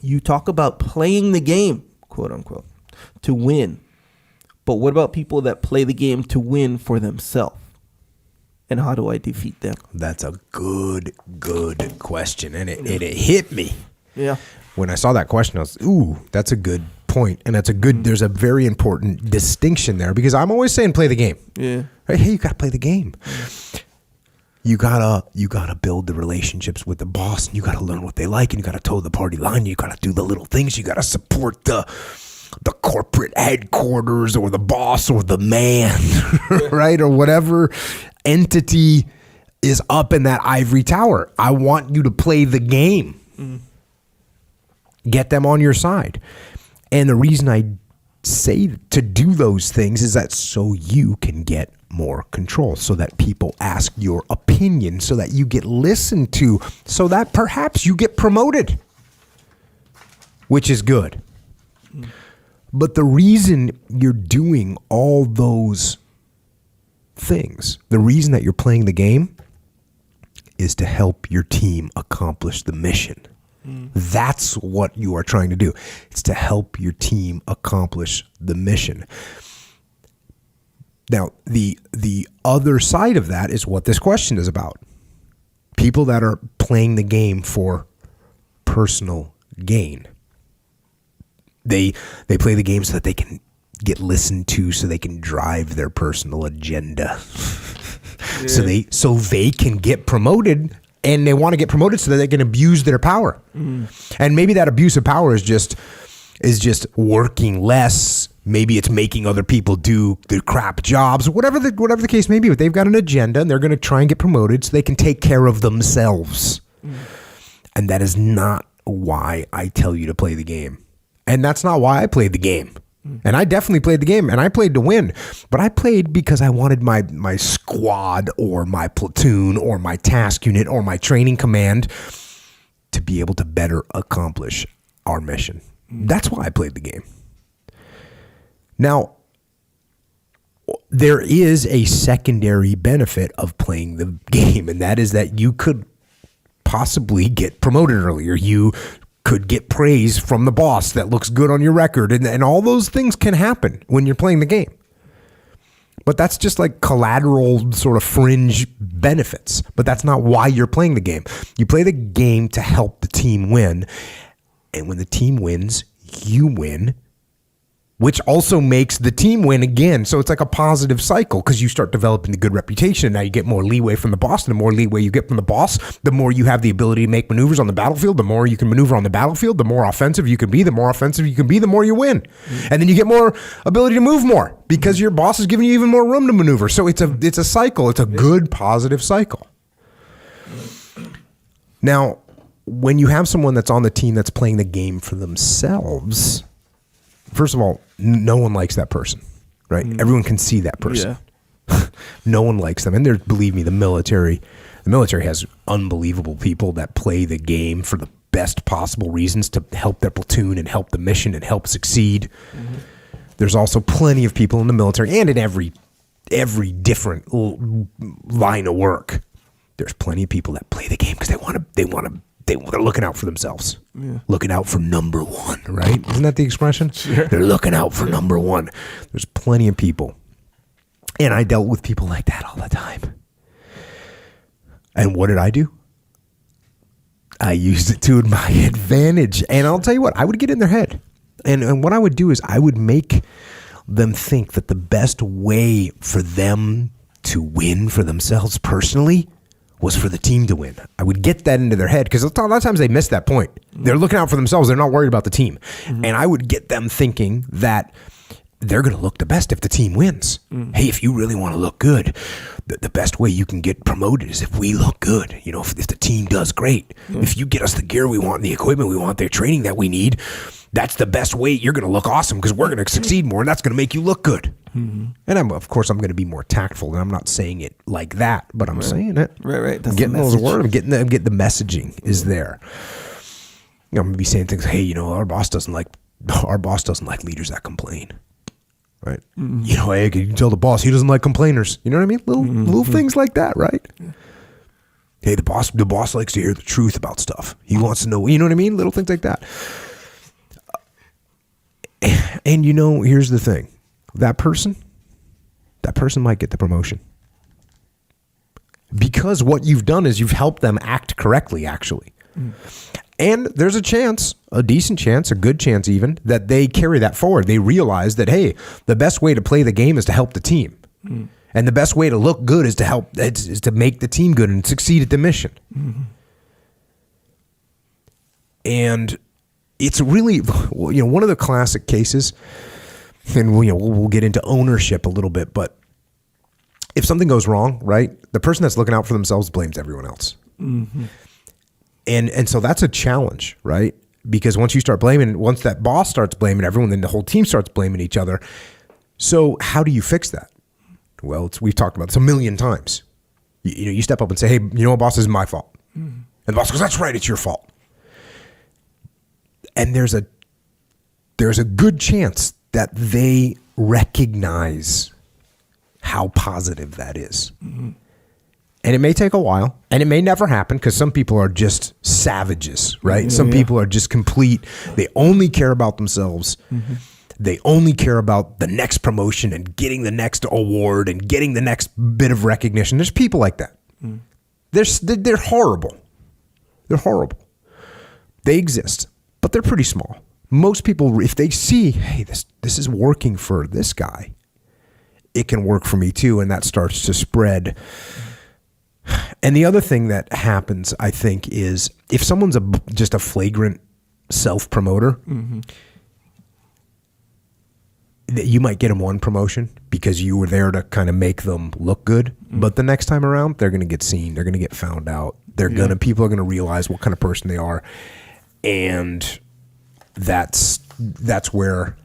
you talk about playing the game, quote unquote, to win. But what about people that play the game to win for themselves? And how do I defeat them? That's a good question. And it hit me. Yeah. When I saw that question, I was, ooh, that's a good point. And that's a good, there's a very important distinction there, because I'm always saying play the game. Yeah. Right? Hey, you got to play the game. You gotta build the relationships with the boss, and you gotta learn what they like, and you gotta toe the party line. You gotta do the little things. You gotta support the corporate headquarters or the boss or the man, right? Or whatever entity is up in that ivory tower. I want you to play the game. Get them on your side. And the reason I say to do those things is that so you can get more control, so that people ask your opinion, so that you get listened to, so that perhaps you get promoted, which is good. But the reason you're doing all those things, the reason that you're playing the game, is to help your team accomplish the mission. That's what you are trying to do. It's to help your team accomplish the mission. Now, the other side of that is what this question is about. People that are playing the game for personal gain. They play the game so that they can get listened to, so they can drive their personal agenda. Yeah. So they can get promoted, and they want to get promoted so that they can abuse their power. And maybe that abuse of power is just working less. Maybe it's making other people do their crap jobs, whatever the case may be. But they've got an agenda, and they're going to try and get promoted so they can take care of themselves. And that is not why I tell you to play the game. And that's not why I played the game. And I definitely played the game, and I played to win. But I played because I wanted my squad or my platoon or my task unit or my training command to be able to better accomplish our mission. That's why I played the game. Now, there is a secondary benefit of playing the game, and that is that you could possibly get promoted earlier. You could get praise from the boss that looks good on your record, and all those things can happen when you're playing the game. But that's just like collateral sort of fringe benefits. But that's not why you're playing the game. You play the game to help the team win, and when the team wins, you win, which also makes the team win again. So it's like a positive cycle, because you start developing a good reputation. Now you get more leeway from the boss. And the more leeway you get from the boss, the more you have the ability to make maneuvers on the battlefield. The more you can maneuver on the battlefield, the more offensive you can be. The more offensive you can be, the more you win. And then you get more ability to move more, because your boss is giving you even more room to maneuver. So it's a cycle. It's a good positive cycle. Now, when you have someone that's on the team that's playing the game for themselves, first of all, no one likes that person, right? Everyone can see that person. Yeah. No one likes them. And believe me, the military has unbelievable people that play the game for the best possible reasons, to help their platoon and help the mission and help succeed. There's also plenty of people in the military, and in every different line of work, there's plenty of people that play the game because they're looking out for themselves. Yeah. Looking out for number one, right? Isn't that the expression? Sure. They're looking out for number one. There's plenty of people. And I dealt with people like that all the time. And what did I do? I used it to my advantage. And I'll tell you what, I would get in their head. And what I would do is I would make them think that the best way for them to win for themselves personally was for the team to win. I would get that into their head, because a lot of times they miss that point. They're looking out for themselves. They're not worried about the team. And I would get them thinking that they're going to look the best if the team wins. Hey, if you really want to look good, the best way you can get promoted is if we look good. You know, if the team does great. If you get us the gear we want, the equipment we want, the training that we need, that's the best way. You're going to look awesome, because we're going to succeed more, and that's going to make you look good. And of course, I'm going to be more tactful, and I'm not saying it like that, but I'm saying it. Right. That's I'm getting those words. I'm getting the messaging is there. You know, I'm going to be saying things. Hey, you know, our boss doesn't like leaders that complain. Right. You know, hey, you can tell the boss he doesn't like complainers. You know what I mean? Little things like that, right? Hey, the boss likes to hear the truth about stuff. He wants to know. You know what I mean? Little things like that. And here's the thing. That person might get the promotion. Because what you've done is you've helped them act correctly, actually. And there's a chance, a decent chance, a good chance even, that they carry that forward. They realize that, hey, the best way to play the game is to help the team. And the best way to look good is to make the team good and succeed at the mission. And it's really, one of the classic cases, and we'll get into ownership a little bit, but if something goes wrong, right, the person that's looking out for themselves blames everyone else. And so that's a challenge, right? Because once that boss starts blaming everyone, then the whole team starts blaming each other. So how do you fix that? Well, we've talked about this a million times. You step up and say, hey, boss, this is my fault. And the boss goes, that's right, it's your fault. And there's a good chance that they recognize how positive that is. And it may take a while, and it may never happen, because some people are just savages, right? Some people are just complete. They only care about themselves. They only care about the next promotion and getting the next award and getting the next bit of recognition. There's people like that. They're horrible. They're horrible. They exist, but they're pretty small. Most people, if they see, hey, this is working for this guy, it can work for me too, and that starts to spread. And the other thing that happens, I think, is if someone's just a flagrant self-promoter, that you might get them one promotion because you were there to kind of make them look good. But the next time around, they're going to get seen. They're going to get found out. People are going to realize what kind of person they are. And that's where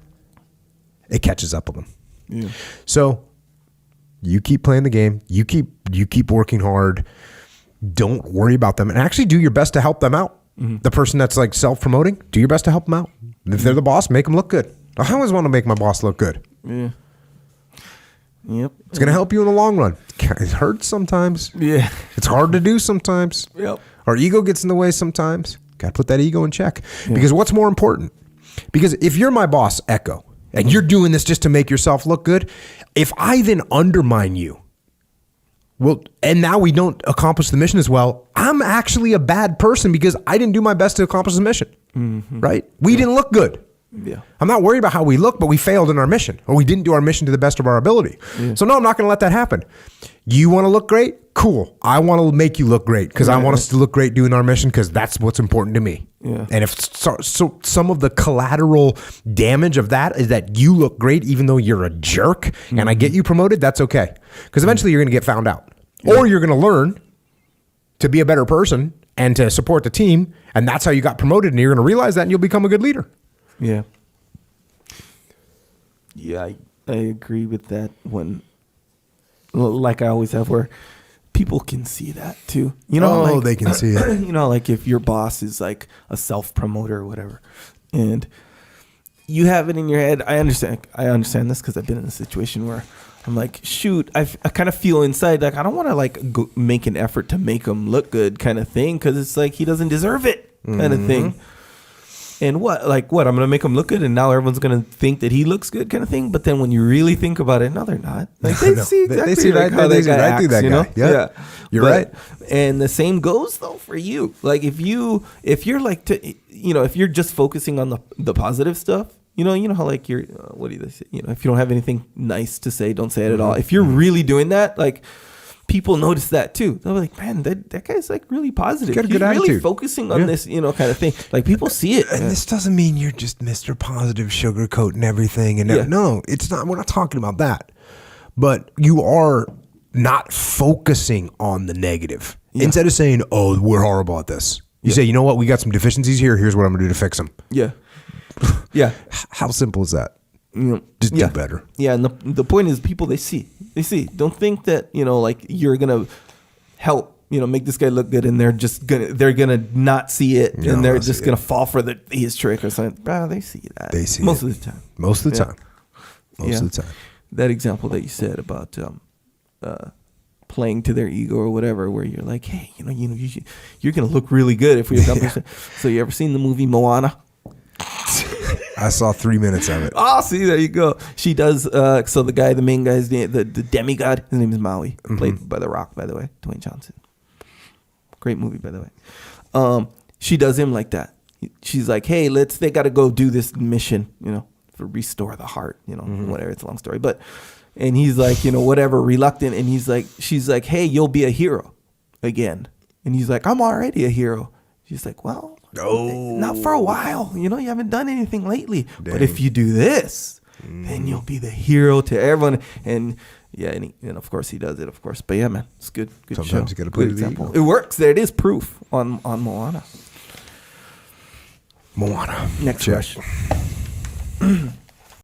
it catches up with them. So you keep playing the game. You keep working hard. Don't worry about them, and actually do your best to help them out. The person that's like self-promoting, do your best to help them out. If they're the boss, make them look good. I always want to make my boss look good. Yeah. Yep. It's going to help you in the long run. It hurts sometimes. Yeah. It's hard to do sometimes. Yep. Our ego gets in the way sometimes. Got to put that ego in check. Because what's more important? Because if you're my boss, Echo, and you're doing this just to make yourself look good, if I then undermine you, well, and now we don't accomplish the mission as well, I'm actually a bad person because I didn't do my best to accomplish the mission. Right? We didn't look good. Yeah. I'm not worried about how we look, but we failed in our mission, or we didn't do our mission to the best of our ability. So no, I'm not going to let that happen. You want to look great? Cool. I want to make you look great because I want us to look great doing our mission because that's what's important to me. Yeah. And if so some of the collateral damage of that is that you look great even though you're a jerk and I get you promoted, that's okay. Because eventually you're going to get found out. Or you're going to learn to be a better person and to support the team, and that's how you got promoted, and you're going to realize that and you'll become a good leader. Yeah. Yeah, I agree with that when, like I always have, where people can see that too. They can see it. Like if your boss is like a self-promoter or whatever, and you have it in your head. I understand this because I've been in a situation where I'm like, shoot, I kind of feel inside like I don't want to like go make an effort to make him look good kind of thing because it's like he doesn't deserve it kind of thing. And I'm going to make him look good and now everyone's going to think that he looks good kind of thing. But then when you really think about it, no, they're not. Like they see exactly they see like how that guy acts, that you know? guy. Yeah. You're right. And the same goes though for you. Like if you're like, if you're just focusing on the positive stuff, you know how like you're, what do they say? If you don't have anything nice to say, don't say it at all. If you're really doing that, like, people notice that too. They're like, man, that guy's like really positive. He's really attitude. focusing on this, kind of thing. Like people see it. And this doesn't mean you're just Mr. Positive, sugarcoating everything. And no, it's not. We're not talking about that. But you are not focusing on the negative. Instead of saying, oh, we're horrible at this. You say, you know what? We got some deficiencies here. Here's what I'm going to do to fix them. Yeah. Yeah. How simple is that? Just do better. Yeah, and the point is, people they see. Don't think that like you're gonna help make this guy look good, and they're gonna not see it, and they're just gonna fall for his trick or something. Bro, they see that. They see most of the time. Most of the time. Most of the time. That example that you said about playing to their ego or whatever, where you're like, hey, you're gonna look really good if we accomplish it. So you ever seen the movie Moana? I saw 3 minutes of it. Oh, see, there you go. She does. So the main guy's the demigod. His name is Maui, played by The Rock, by the way, Dwayne Johnson. Great movie, by the way. She does him like that. She's like, hey, they got to go do this mission, for restore the heart, whatever. It's a long story, and he's like, whatever, reluctant, and she's like, hey, you'll be a hero again, and he's like, I'm already a hero. She's like, well, not for a while, you haven't done anything lately, but if you do this, then you'll be the hero to everyone, and. Yeah, and of course he does it, of course. But yeah, man, it's good. Good Sometimes show. You got to play good the example. eagle. It works. There it is, proof on Moana. Moana. Next question.